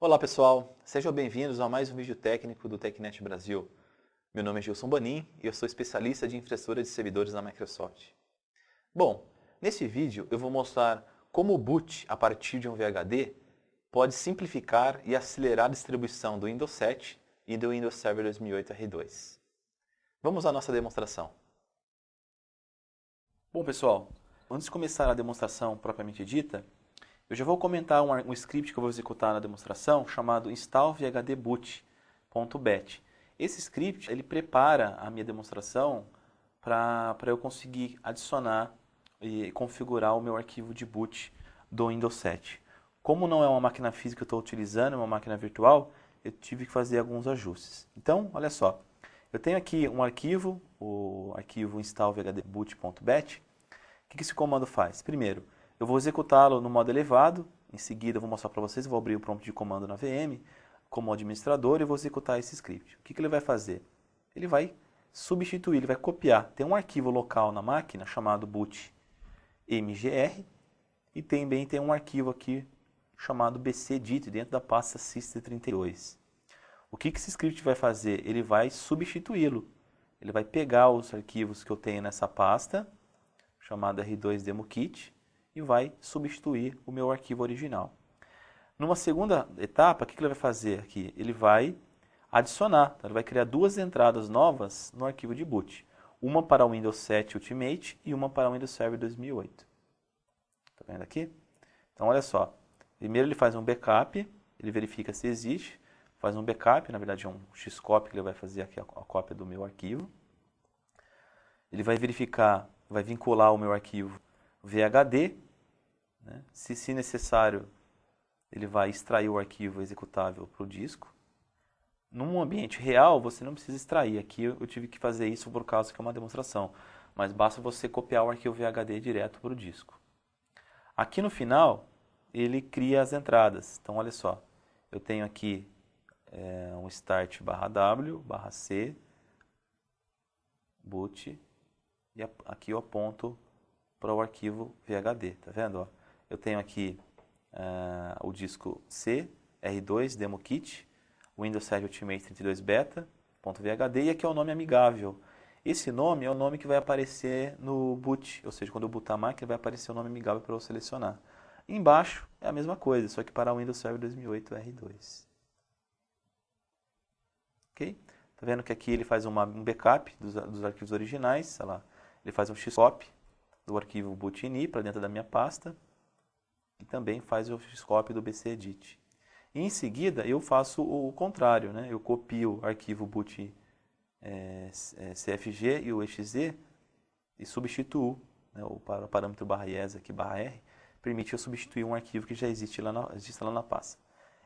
Olá pessoal, sejam bem-vindos a mais um vídeo técnico do TechNet Brasil. Meu nome é Gilson Bonin e eu sou especialista de infraestrutura de servidores na Microsoft. Bom, nesse vídeo eu vou mostrar como o boot a partir de um VHD pode simplificar e acelerar a distribuição do Windows 7 e do Windows Server 2008 R2. Vamos à nossa demonstração. Bom pessoal, antes de começar a demonstração propriamente dita, eu já vou comentar um script que eu vou executar na demonstração chamado install-vhdboot.bat. Esse script ele prepara a minha demonstração para eu conseguir adicionar e configurar o meu arquivo de boot do Windows 7. Como não é uma máquina física que eu estou utilizando, é uma máquina virtual, eu tive que fazer alguns ajustes. Então, olha só, eu tenho aqui um arquivo, o arquivo install-vhdboot.bat. O que esse comando faz? Primeiro, eu vou executá-lo no modo elevado, em seguida eu vou mostrar para vocês, eu vou abrir o prompt de comando na VM, como administrador, e vou executar esse script. O que ele vai fazer? Ele vai substituir, ele vai copiar. Tem um arquivo local na máquina chamado bootmgr, e também tem um arquivo aqui chamado bcdit, dentro da pasta system32. O que esse script vai fazer? Ele vai substituí-lo. Ele vai pegar os arquivos que eu tenho nessa pasta, chamada R2DemoKit, e vai substituir o meu arquivo original. Numa segunda etapa, o que ele vai fazer aqui? Ele vai adicionar, ele vai criar duas entradas novas no arquivo de boot. Uma para o Windows 7 Ultimate e uma para o Windows Server 2008. Está vendo aqui? Então, olha só. Primeiro ele faz um backup, ele verifica se existe, faz um backup, na verdade é um xcopy que ele vai fazer aqui a cópia do meu arquivo. Ele vai verificar, vai vincular o meu arquivo VHD, né? Se necessário, ele vai extrair o arquivo executável para o disco. Num ambiente real, você não precisa extrair. Aqui eu tive que fazer isso por causa que é uma demonstração. Mas basta você copiar o arquivo VHD direto para o disco. Aqui no final, ele cria as entradas. Então, olha só. Eu tenho aqui um start/w/c boot. E aqui eu aponto para o arquivo VHD. Tá vendo? Ó? Eu tenho aqui o disco C, R2, DemoKit, Windows 7 Ultimate 32 Beta.vhd, e aqui é o nome amigável. Esse nome é o nome que vai aparecer no boot, ou seja, quando eu bootar a máquina vai aparecer o nome amigável para eu selecionar. E embaixo é a mesma coisa, só que para o Windows Server 2008 R2. Ok? Tá vendo que aqui ele faz um backup dos arquivos originais, sei lá, ele faz um xcopy do arquivo bootini para dentro da minha pasta, e também faz o xcopy do bcedit. E em seguida eu faço o contrário, né? Eu copio o arquivo boot cfg e o exe e substituo, né, o parâmetro /yes aqui /r, permite eu substituir um arquivo que já existe lá na pasta.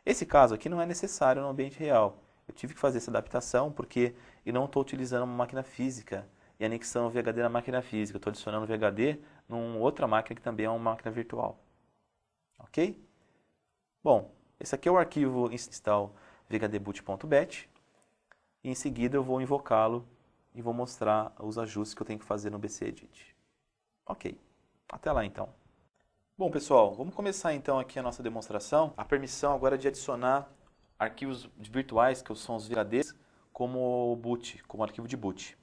Esse caso aqui não é necessário no ambiente real. Eu tive que fazer essa adaptação porque eu não estou utilizando uma máquina física e anexando o VHD na máquina física. Eu estou adicionando o VHD numa outra máquina que também é uma máquina virtual. Ok? Bom, esse aqui é o arquivo install-vhdboot.bat. E em seguida eu vou invocá-lo e vou mostrar os ajustes que eu tenho que fazer no bcedit. Ok, até lá então. Bom pessoal, vamos começar então aqui a nossa demonstração. A permissão agora é de adicionar arquivos virtuais, que são os VHDs, como boot, como arquivo de boot.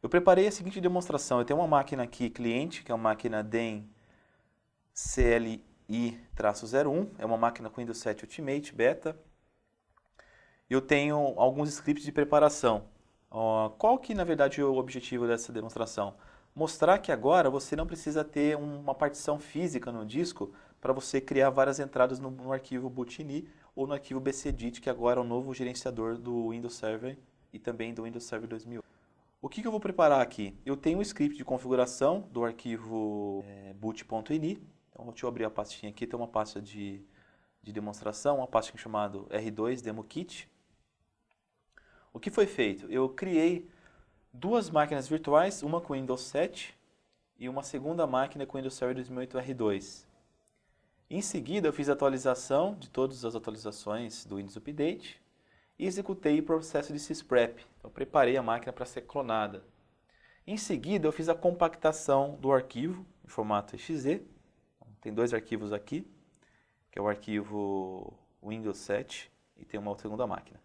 Eu preparei a seguinte demonstração. Eu tenho uma máquina aqui, cliente, que é uma máquina DEN CLI-01, é uma máquina com Windows 7 Ultimate Beta. Eu tenho alguns scripts de preparação. Qual que, na verdade, é o objetivo dessa demonstração? Mostrar que agora você não precisa ter uma partição física no disco para você criar várias entradas no arquivo bootini ou no arquivo bcdit, que agora é o novo gerenciador do Windows Server e também do Windows Server 2008. O que eu vou preparar aqui? Eu tenho um script de configuração do arquivo boot.ini. Então, deixa eu abrir a pastinha aqui. Tem uma pasta de demonstração, uma pasta chamada R2DemoKit. O que foi feito? Eu criei duas máquinas virtuais, uma com Windows 7 e uma segunda máquina com Windows Server 2008 R2. Em seguida, eu fiz a atualização de todas as atualizações do Windows Update e executei o processo de sysprep. Então, eu preparei a máquina para ser clonada. Em seguida, eu fiz a compactação do arquivo em formato exe. Tem dois arquivos aqui, que é o arquivo Windows 7 e tem uma segunda máquina.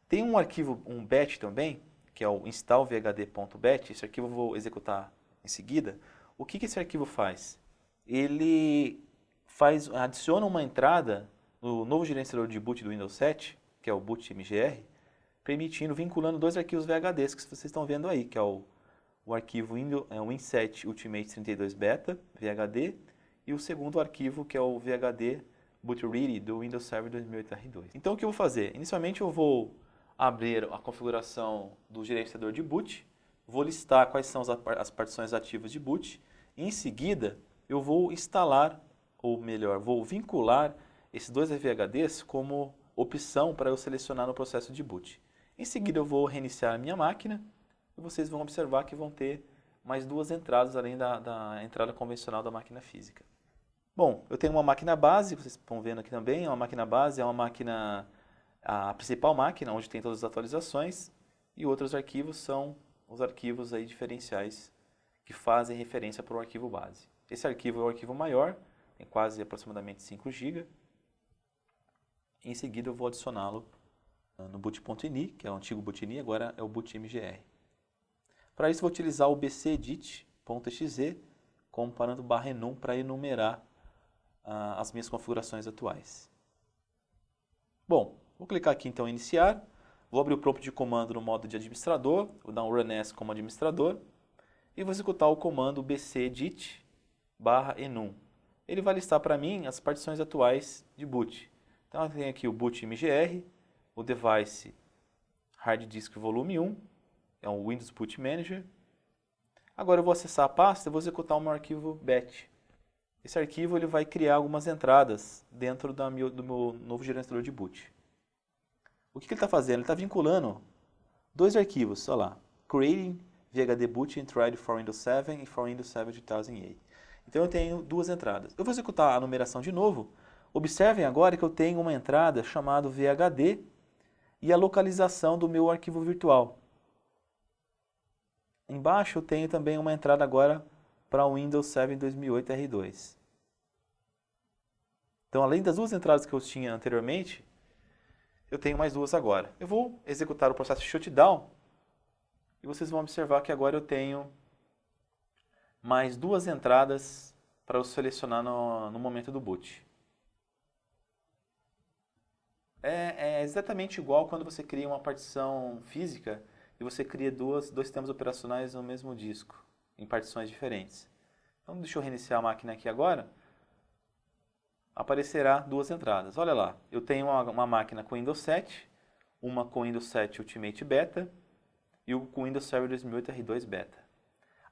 Tem um arquivo, um bat também, que é o install.vhd.bat. Esse arquivo eu vou executar em seguida. O que esse arquivo faz? Ele adiciona uma entrada no novo gerenciador de boot do Windows 7, que é o bootmgr, vinculando dois arquivos VHDs que vocês estão vendo aí, que é o arquivo Win7 Ultimate 32 Beta, VHD, e o segundo arquivo, que é o VHD bootready do Windows Server 2008 R2. Então o que eu vou fazer? Inicialmente eu vou abrir a configuração do gerenciador de boot, vou listar quais são as partições ativas de boot, e em seguida eu vou instalar, ou melhor, vou vincular esses dois VHDs como opção para eu selecionar no processo de boot. Em seguida eu vou reiniciar a minha máquina e vocês vão observar que vão ter mais duas entradas além da entrada convencional da máquina física. Bom, eu tenho uma máquina base, vocês estão vendo aqui também, uma máquina base é uma máquina, a principal máquina onde tem todas as atualizações, e outros arquivos são os arquivos aí diferenciais que fazem referência para o arquivo base. Esse arquivo é o arquivo maior, tem quase aproximadamente 5 GB. Em seguida eu vou adicioná-lo no boot.ini, que é o antigo boot.ini, agora é o bootmgr. Para isso vou utilizar o bcedit.exe como parâmetro /enum para enumerar as minhas configurações atuais. Bom, vou clicar aqui então em iniciar, vou abrir o prompt de comando no modo de administrador, vou dar um run as como administrador e vou executar o comando bcedit/enum. Ele vai listar para mim as partições atuais de boot. Então eu tenho aqui o bootmgr, o device hard disk volume 1, é um Windows Boot Manager. Agora eu vou acessar a pasta e vou executar o meu arquivo bat. Esse arquivo ele vai criar algumas entradas dentro do meu novo gerenciador de boot. O que ele está fazendo? Ele está vinculando dois arquivos, olha lá, creating VHD boot and tried for Windows 7 e for Windows 7 2008. Então eu tenho duas entradas. Eu vou executar a numeração de novo. Observem agora que eu tenho uma entrada chamada VHD e a localização do meu arquivo virtual. Embaixo eu tenho também uma entrada agora para o Windows 7 2008 R2. Então, além das duas entradas que eu tinha anteriormente, eu tenho mais duas agora. Eu vou executar o processo shutdown e vocês vão observar que agora eu tenho mais duas entradas para eu selecionar no momento do boot. É exatamente igual quando você cria uma partição física e você cria dois sistemas operacionais no mesmo disco, em partições diferentes. Então, deixa eu reiniciar a máquina aqui agora. Aparecerá duas entradas. Olha lá, eu tenho uma máquina com Windows 7, uma com Windows 7 Ultimate Beta e uma com Windows Server 2008 R2 Beta.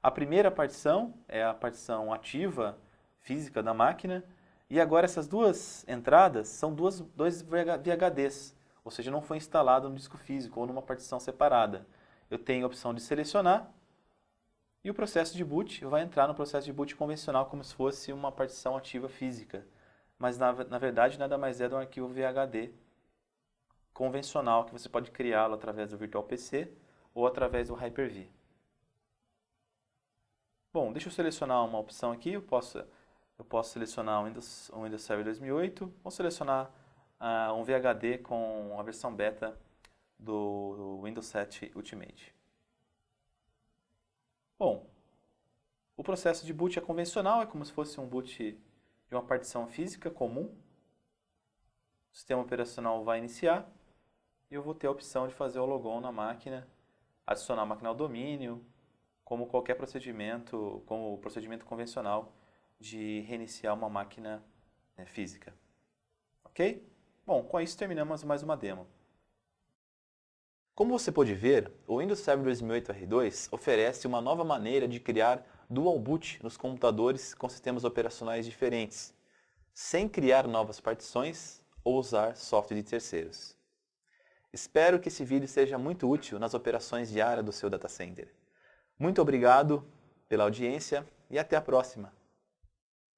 A primeira partição é a partição ativa física da máquina e agora essas duas entradas são dois VHDs, ou seja, não foi instalado no disco físico ou numa partição separada. Eu tenho a opção de selecionar e o processo de boot vai entrar no processo de boot convencional como se fosse uma partição ativa física. Mas na verdade nada mais é do arquivo VHD convencional que você pode criá-lo através do Virtual PC ou através do Hyper-V. Bom, deixa eu selecionar uma opção aqui, eu posso selecionar o Windows Server 2008 ou selecionar um VHD com a versão beta do Windows 7 Ultimate. Bom, o processo de boot é convencional, é como se fosse um boot de uma partição física comum. O sistema operacional vai iniciar e eu vou ter a opção de fazer o logon na máquina, adicionar a máquina ao domínio, como qualquer procedimento, como o procedimento convencional de reiniciar uma máquina física. Ok? Bom, com isso terminamos mais uma demo. Como você pode ver, o Windows Server 2008 R2 oferece uma nova maneira de criar dual boot nos computadores com sistemas operacionais diferentes, sem criar novas partições ou usar software de terceiros. Espero que esse vídeo seja muito útil nas operações diárias do seu data center. Muito obrigado pela audiência e até a próxima!